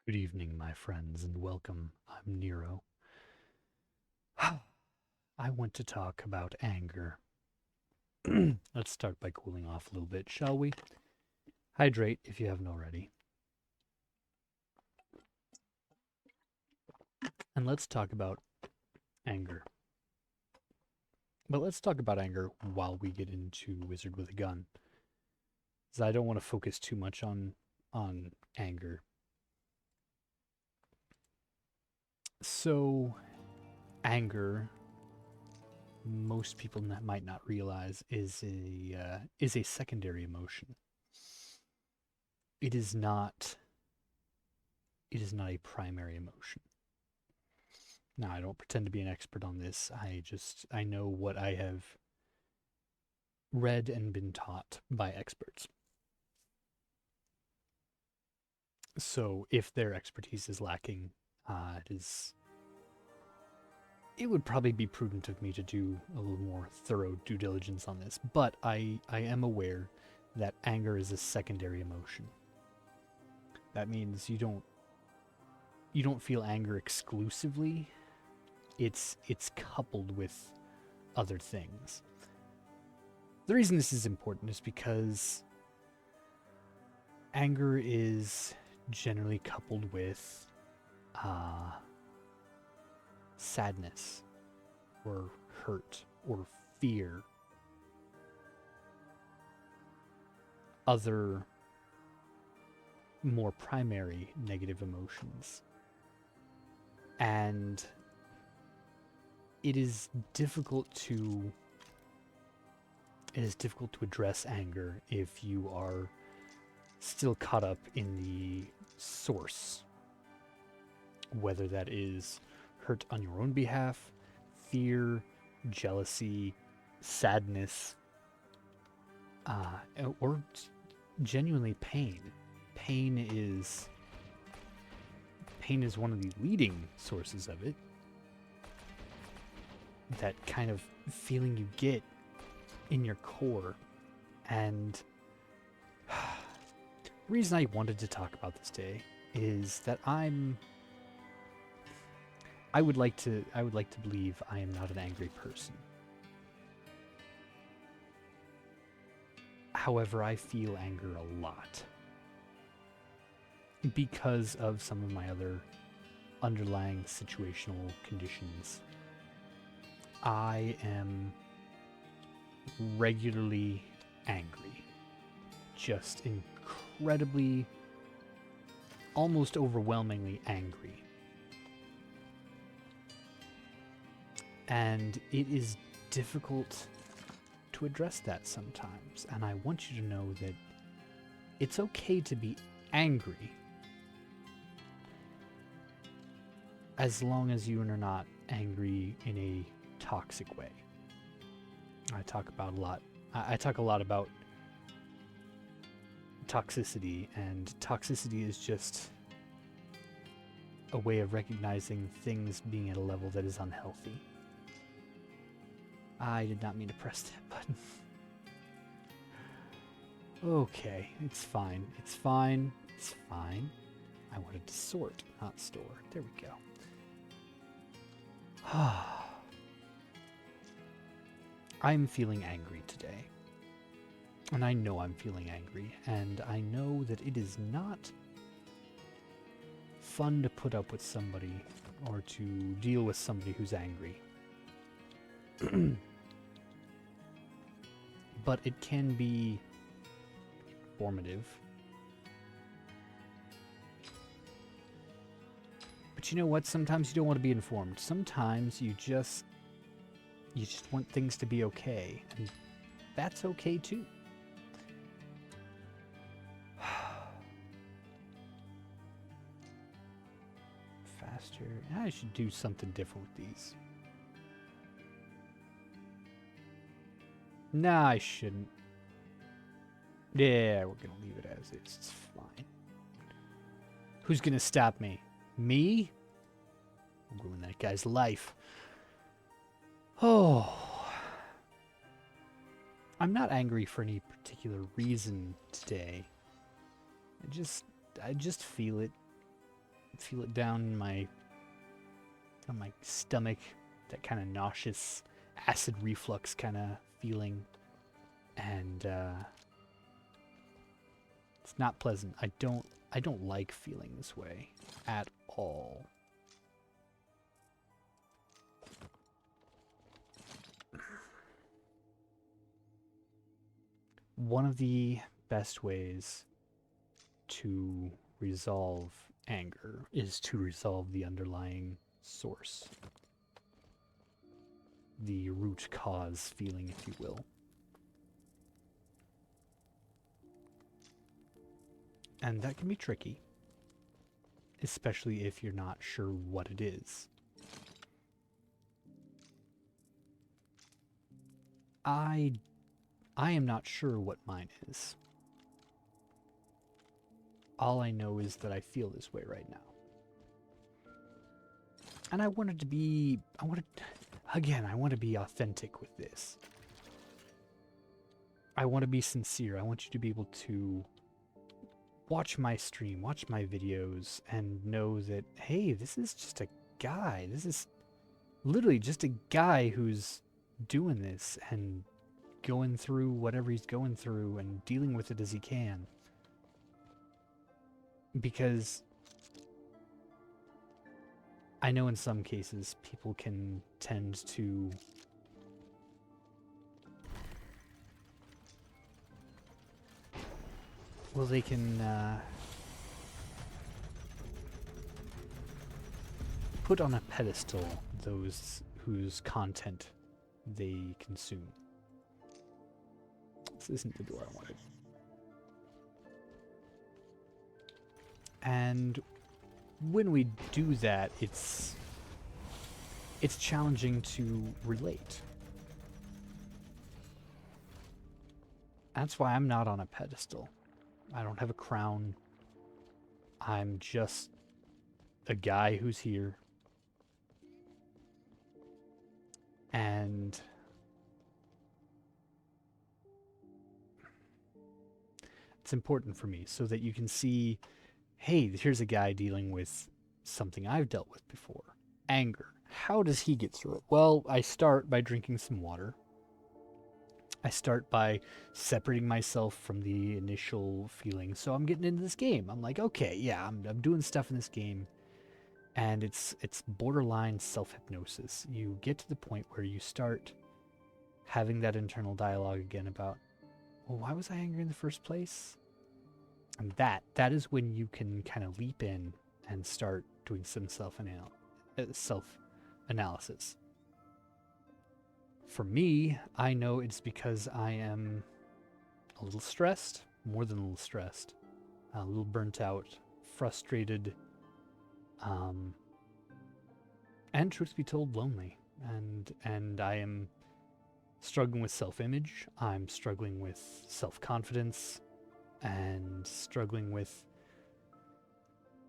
Good evening, my friends, and welcome. I'm Nero. I want to talk about anger. Let's start by cooling off a little bit, shall we? Hydrate if you haven't already. And let's talk about anger. But let's talk about anger while we get into Wizard with a Gun. Because I don't want to focus too much on anger. So, anger, most people might not realize, is a secondary emotion. It is not a primary emotion. Now, I don't pretend to be an expert on this. I know what I have read and been taught by experts. So if their expertise is lacking, it would probably be prudent of me to do a little more thorough due diligence on this. But I am aware that anger is a secondary emotion. That means you don't feel anger exclusively. It's coupled with other things. The reason this is important is because anger is generally coupled with sadness or hurt or fear. Other more primary negative emotions. And it is difficult to address anger if you are still caught up in the source, whether that is hurt on your own behalf, fear, jealousy, sadness, or genuinely pain. Pain is one of the leading sources of it. That kind of feeling you get in your core. And the reason I wanted to talk about this day is that I would like to believe I am not an angry person. However, I feel anger a lot because of some of my other underlying situational conditions. I am regularly angry. Just incredibly, almost overwhelmingly angry. And it is difficult to address that sometimes. And I want you to know that it's okay to be angry as long as you are not angry in a toxic way. I talk a lot about toxicity, and toxicity is just a way of recognizing things being at a level that is unhealthy. I did not mean to press that button. Okay, it's fine. It's fine. It's fine. I wanted to sort, not store. There we go. I'm feeling angry today. And I know I'm feeling angry, and I know that it is not fun to put up with somebody or to deal with somebody who's angry. But it can be formative. But you know what? Sometimes you don't want to be informed. Sometimes you just want things to be okay, and that's okay too. Faster. I should do something different with these. Nah, I shouldn't. Yeah, we're gonna leave it as is. It's fine. Who's gonna stop me? Me? I'll ruin that guy's life. Oh. I'm not angry for any particular reason today. I just feel it. Feel it down in on my stomach, that kind of nauseous acid reflux kind of feeling. And it's not pleasant. I don't like feeling this way at all. One of the best ways to resolve anger is to resolve the underlying source. The root cause feeling, if you will. And that can be tricky, especially if you're not sure what it is. I am not sure what mine is. All I know is that I feel this way right now. And I want to be authentic with this. I want to be sincere. I want you to be able to watch my stream, watch my videos, and know that, hey, this is just a guy. This is literally just a guy who's doing this and going through whatever he's going through and dealing with it as he can. Because I know in some cases people can tend to they can put on a pedestal those whose content they consume. This isn't the door I wanted. And when we do that, it's challenging to relate. That's why I'm not on a pedestal. I don't have a crown. I'm just a guy who's here. And it's important for me so that you can see, hey, here's a guy dealing with something I've dealt with before. Anger. How does he get through it? Well, I start by drinking some water. I start by separating myself from the initial feeling. So I'm getting into this game. I'm like, okay, yeah, I'm doing stuff in this game. And it's borderline self-hypnosis. You get to the point where you start having that internal dialogue again about, well, why was I angry in the first place? And that is when you can kind of leap in and start doing some self-analysis. For me, I know it's because I am a little stressed, more than a little stressed, a little burnt out, frustrated, and truth be told, lonely. And I am struggling with self-image. I'm struggling with self-confidence, and struggling with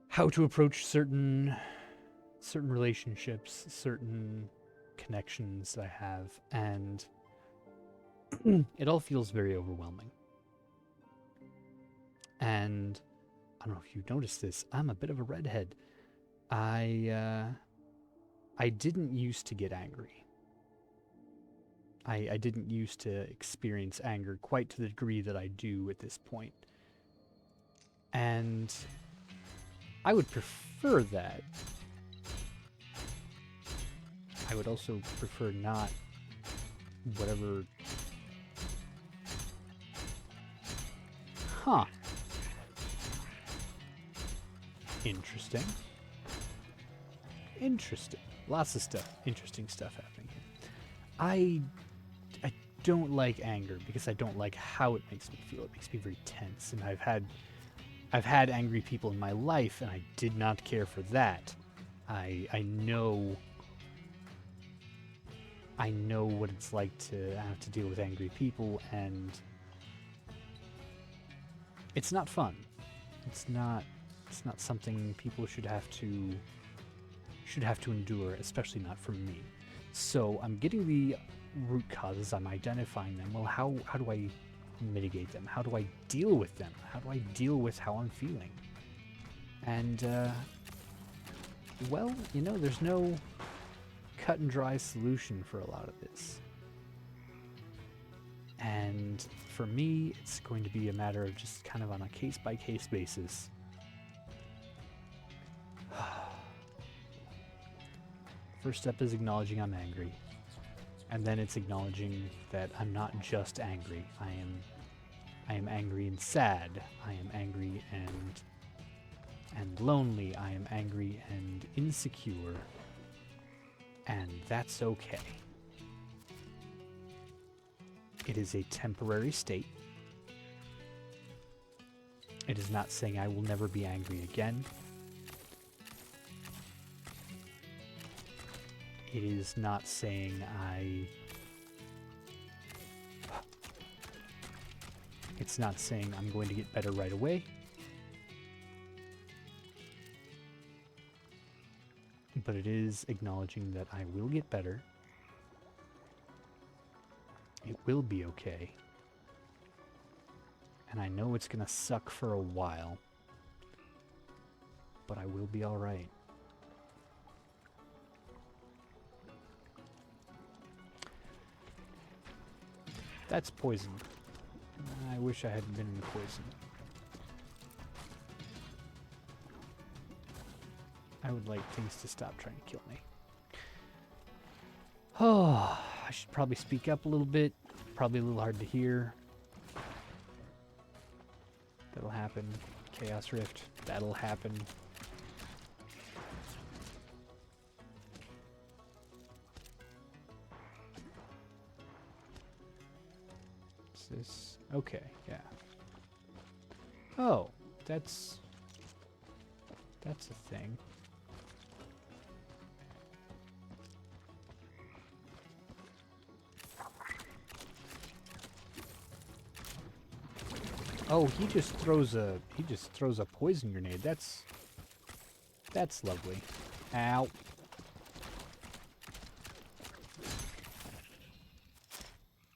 how to approach certain relationships, certain connections I have, and it all feels very overwhelming. And I don't know if you noticed this, I'm a bit of a redhead. I didn't used to get angry. I didn't used to experience anger quite to the degree that I do at this point. And I would prefer that. I would also prefer not whatever. Huh. Interesting. Interesting. Lots of stuff. Interesting stuff happening here. I don't like anger because I don't like how it makes me feel. It makes me very tense, and I've had angry people in my life, and I did not care for that. I know what it's like to have to deal with angry people, and it's not fun. It's not something people should have to endure, especially not from me. So I'm getting the root causes, I'm identifying them. Well, how do I mitigate them? How do I deal with them? How do I deal with how I'm feeling? And Well, you know, there's no cut and dry solution for a lot of this. And for me, it's going to be a matter of just kind of on a case-by-case basis. First step is acknowledging I'm angry. And then it's acknowledging that I'm not just angry. I am angry and sad. I am angry and lonely. I am angry and insecure. And that's okay. It is a temporary state. It is not saying I will never be angry again. It is not saying It's not saying I'm going to get better right away. But it is acknowledging that I will get better. It will be okay. And I know it's gonna suck for a while. But I will be alright. That's poison. I wish I hadn't been in poison. I would like things to stop trying to kill me. Oh, I should probably speak up a little bit. Probably a little hard to hear. That'll happen. Chaos Rift. That'll happen. Is this... Okay, yeah. Oh, that's a thing. Oh, he just throws a poison grenade. That's lovely. Ow.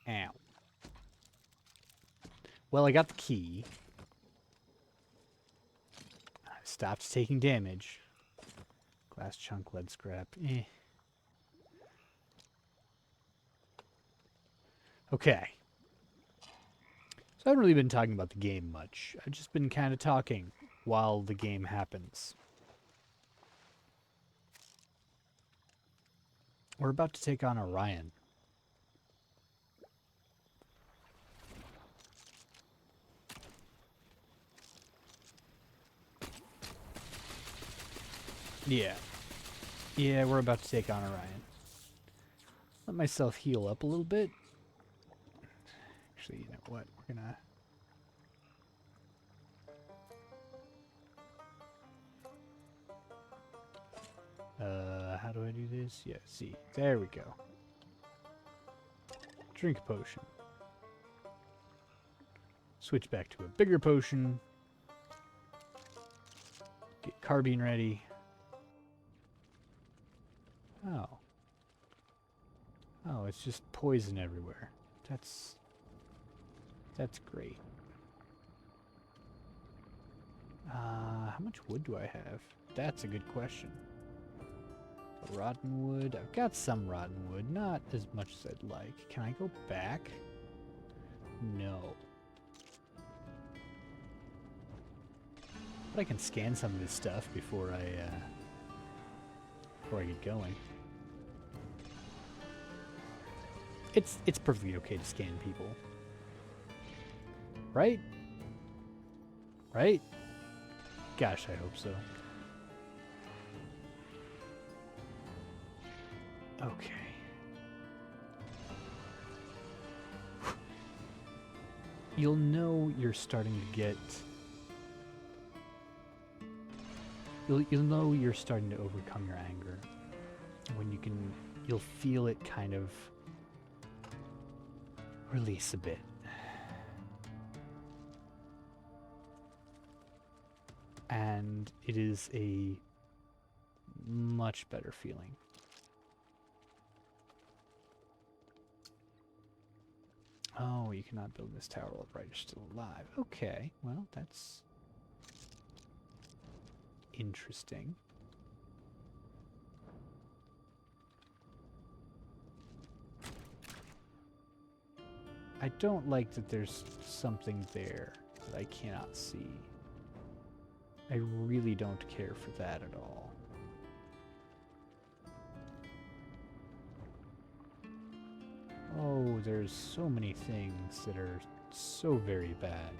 Ow. Well, I got the key. I stopped taking damage. Glass chunk, lead scrap. Eh. Okay. So I haven't really been talking about the game much. I've just been kind of talking while the game happens. We're about to take on Orion. Yeah. Yeah, we're about to take on Orion. Let myself heal up a little bit. Actually, you know what? We're gonna... how do I do this? Yeah, see. There we go. Drink a potion. Switch back to a bigger potion. Get carbine ready. Oh. Oh, it's just poison everywhere. That's great. How much wood do I have? That's a good question. Rotten wood. I've got some rotten wood, not as much as I'd like. Can I go back? No. But I can scan some of this stuff before I get going. It's perfectly okay to scan people. Right? Right? Gosh, I hope so. Okay. You'll know you're starting to get... You'll know you're starting to overcome your anger when you'll feel it kind of release a bit. And it is a much better feeling. Oh, you cannot build this tower while the Bright is still alive. Okay, well, that's interesting. I don't like that there's something there that I cannot see. I really don't care for that at all. Oh, there's so many things that are so very bad.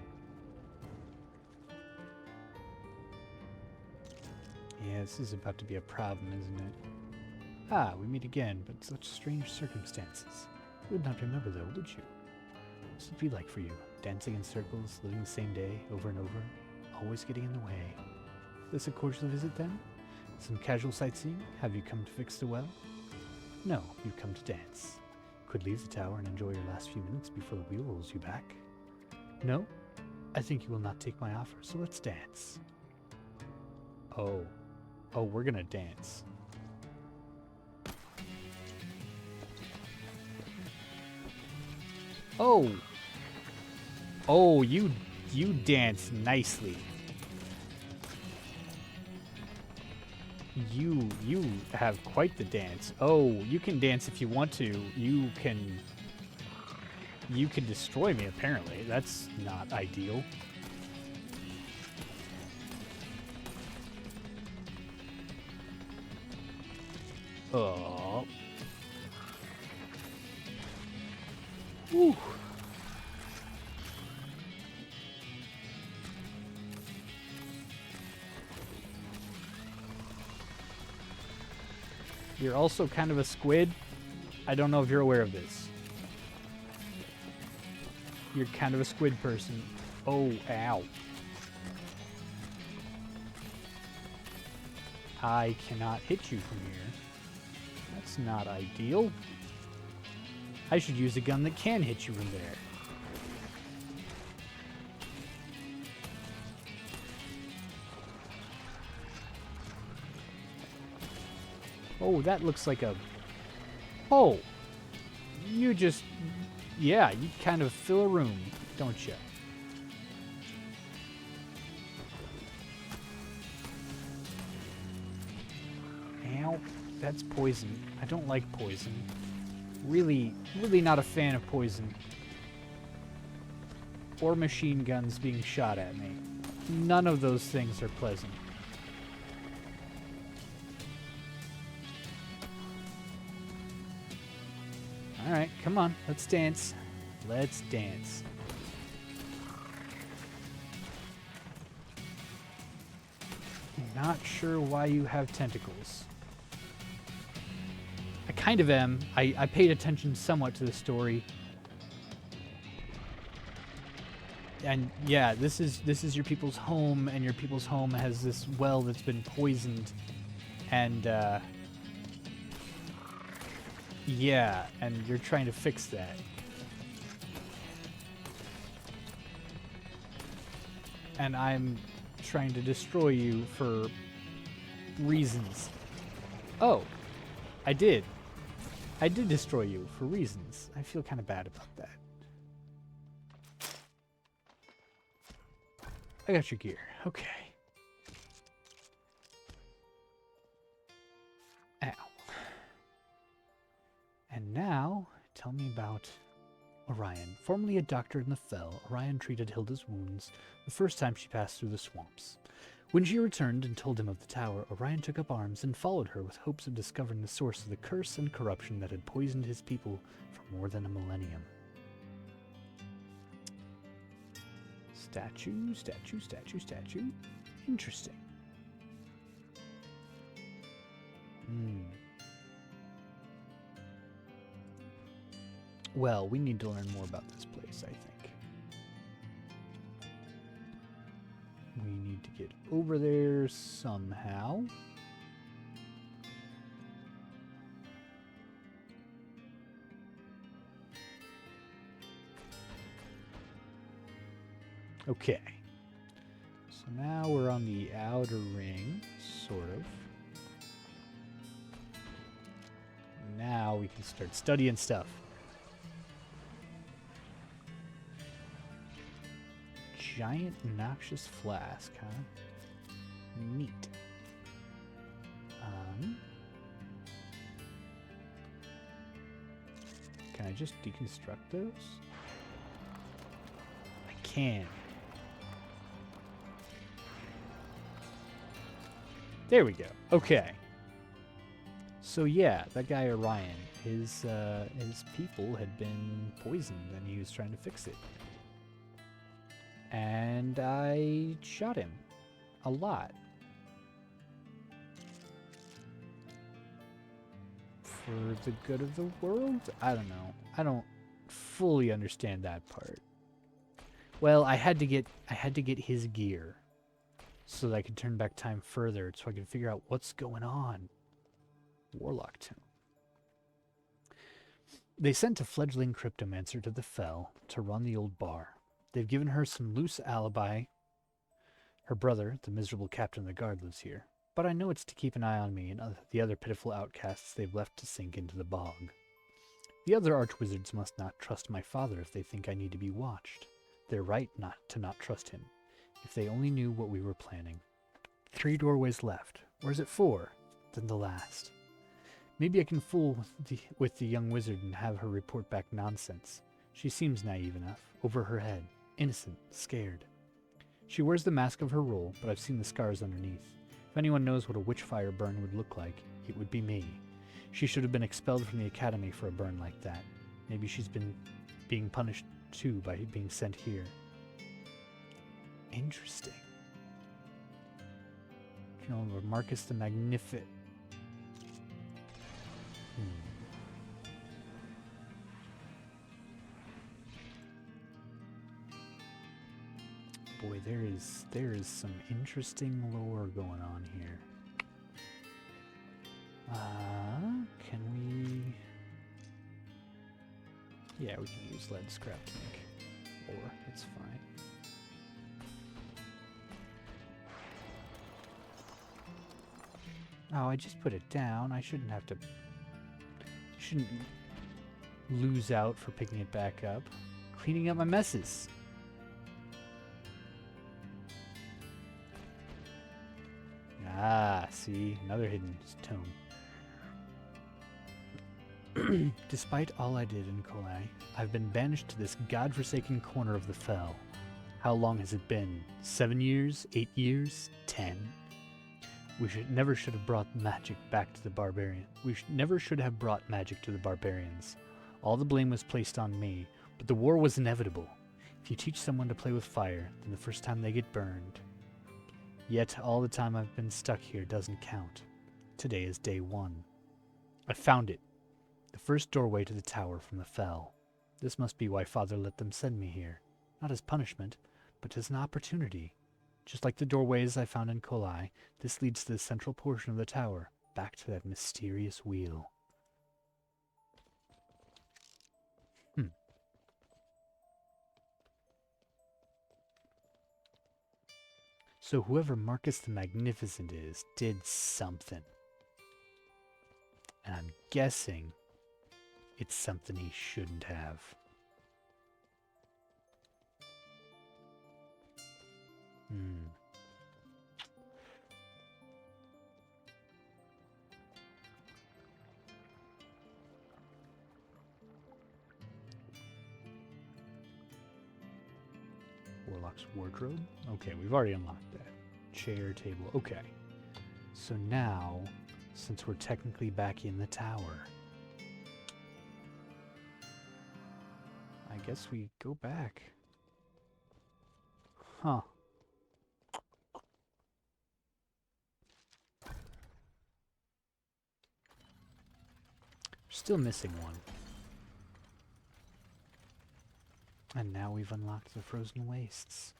Yeah, this is about to be a problem, isn't it? Ah, we meet again, but such strange circumstances. You would not remember, though, would you? What would it be like for you? Dancing in circles, living the same day, over and over, always getting in the way. This a cordial visit, then? Some casual sightseeing? Have you come to fix the well? No, you've come to dance. Could leave the tower and enjoy your last few minutes before the wheel rolls you back. No? I think you will not take my offer, so let's dance. Oh. Oh, we're gonna dance. Oh! Oh, you dance nicely. You have quite the dance. Oh, you can dance if you want to. You can destroy me, apparently. That's not ideal. Oh. Whew. You're also kind of a squid. I don't know if you're aware of this. You're kind of a squid person. Oh, ow. I cannot hit you from here. That's not ideal. I should use a gun that can hit you from there. Oh, that looks like a... Oh! You just... Yeah, you kind of fill a room, don't you? Ow. That's poison. I don't like poison. Really not a fan of poison. Or machine guns being shot at me. None of those things are pleasant. Alright, come on. Let's dance. Let's dance. Not sure why you have tentacles. I kind of am. I paid attention somewhat to the story. And yeah, this is your people's home, and your people's home has this well that's been poisoned. And yeah, and you're trying to fix that. And I'm trying to destroy you for reasons. Oh, I did destroy you for reasons. I feel kind of bad about that. I got your gear. Okay. Ow. And now, tell me about Orion. Formerly a doctor in the Fell, Orion treated Hilda's wounds the first time she passed through the swamps. When she returned and told him of the tower, Orion took up arms and followed her with hopes of discovering the source of the curse and corruption that had poisoned his people for more than a millennium. Statue, statue, statue, statue. Interesting. Well, we need to learn more about this place, I think. We need to get over there somehow. Okay. So now we're on the outer ring, sort of. Now we can start studying stuff. Giant noxious flask, huh? Neat. Can I just deconstruct those? can. There we go. Okay. So yeah, that guy Orion, his people had been poisoned, and he was trying to fix it. And I shot him a lot. For the good of the world? I don't know. I don't fully understand that part. Well, I had to get his gear so that I could turn back time further, so I could figure out what's going on. Warlock Tomb. They sent a fledgling cryptomancer to the Fell to run the old bar. They've given her some loose alibi. Her brother, the miserable captain of the guard, lives here. But I know it's to keep an eye on me and the other pitiful outcasts they've left to sink into the bog. The other archwizards must not trust my father if they think I need to be watched. They're right not to not trust him. If they only knew what we were planning. 3 doorways left. Or is it 4? Then the last. Maybe I can fool with the young wizard and have her report back nonsense. She seems naive enough, over her head, innocent, scared. She wears the mask of her role, but I've seen the scars underneath. If anyone knows what a witchfire burn would look like, it would be me. She should have been expelled from the academy for a burn like that. Maybe she's been being punished too by being sent here. Interesting. General Marcus the Magnificent. Boy, there is some interesting lore going on here. Can we? Yeah, we can use lead scrap to make ore. It's fine. Oh, I just put it down. I shouldn't have to. Shouldn't lose out for picking it back up. Cleaning up my messes. Ah, see, another hidden tome. Despite all I did in Kolai, I've been banished to this godforsaken corner of the Fell. How long has it been? 7 years? 8 years? 10? We never should have brought magic back to the barbarian. Never should have brought magic to the barbarians. All the blame was placed on me, but the war was inevitable. If you teach someone to play with fire, then the first time they get burned. Yet all the time I've been stuck here doesn't count. Today is day 1. I found it. The first doorway to the tower from the Fell. This must be why Father let them send me here. Not as punishment, but as an opportunity. Just like the doorways I found in Kolai, this leads to the central portion of the tower, back to that mysterious wheel. So whoever Marcus the Magnificent is, did something. And I'm guessing it's something he shouldn't have. Warlock's wardrobe? Okay, we've already unlocked that. Chair, table, okay. So now, since we're technically back in the tower, I guess we go back. Huh. Still missing one. And now we've unlocked the Frozen Wastes.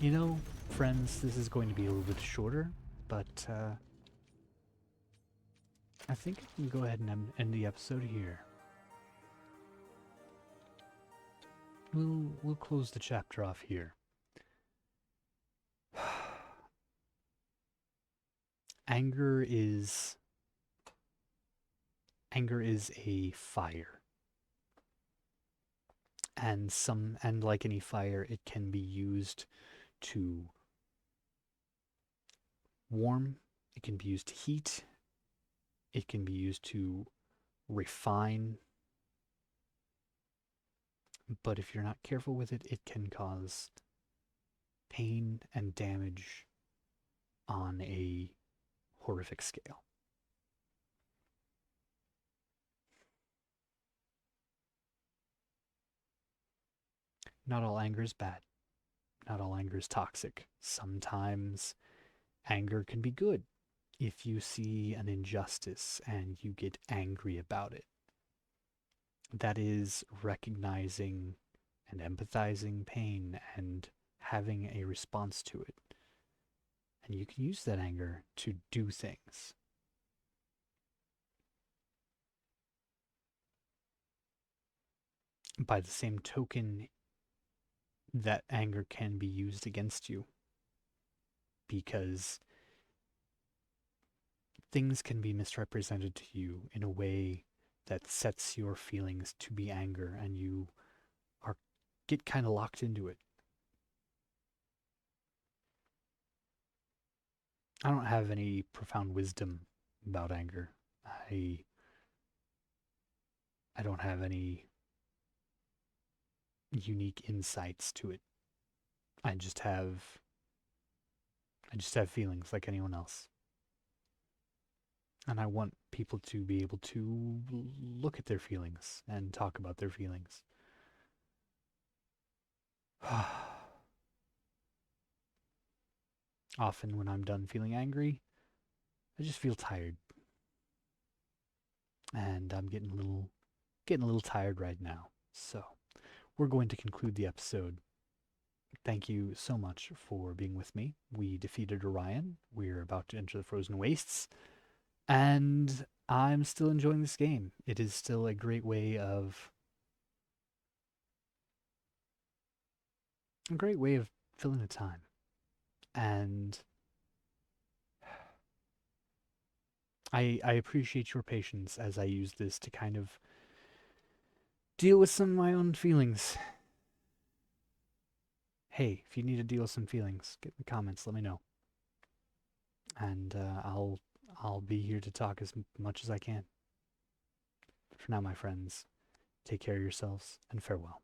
You know, friends, this is going to be a little bit shorter, but I think I can go ahead and end the episode here. We'll close the chapter off here. Anger is a fire. And like any fire, it can be used to warm, it can be used to heat, It can be used to refine, but if you're not careful with it, it can cause pain and damage on a horrific scale. Not all anger is bad. Not all anger is toxic. Sometimes anger can be good. If you see an injustice and you get angry about it, that is recognizing and empathizing pain and having a response to it. And you can use that anger to do things. By the same token, that anger can be used against you because things can be misrepresented to you in a way that sets your feelings to be anger, and you are get kind of locked into it. I don't have any profound wisdom about anger. I I don't have any unique insights to it. I just have I just have feelings like anyone else. And I want people to be able to look at their feelings and talk about their feelings. Often when I'm done feeling angry, I just feel tired. And I'm getting a little tired right now. So, we're going to conclude the episode. Thank you so much for being with me. We defeated Orion. We're about to enter the Frozen Wastes. And I'm still enjoying this game. It is still a great way of filling the time. And I appreciate your patience as I use this to kind of deal with some of my own feelings. Hey, if you need to deal with some feelings, get in the comments, let me know. And I'll be here to talk as much as I can. For now, my friends, take care of yourselves and farewell.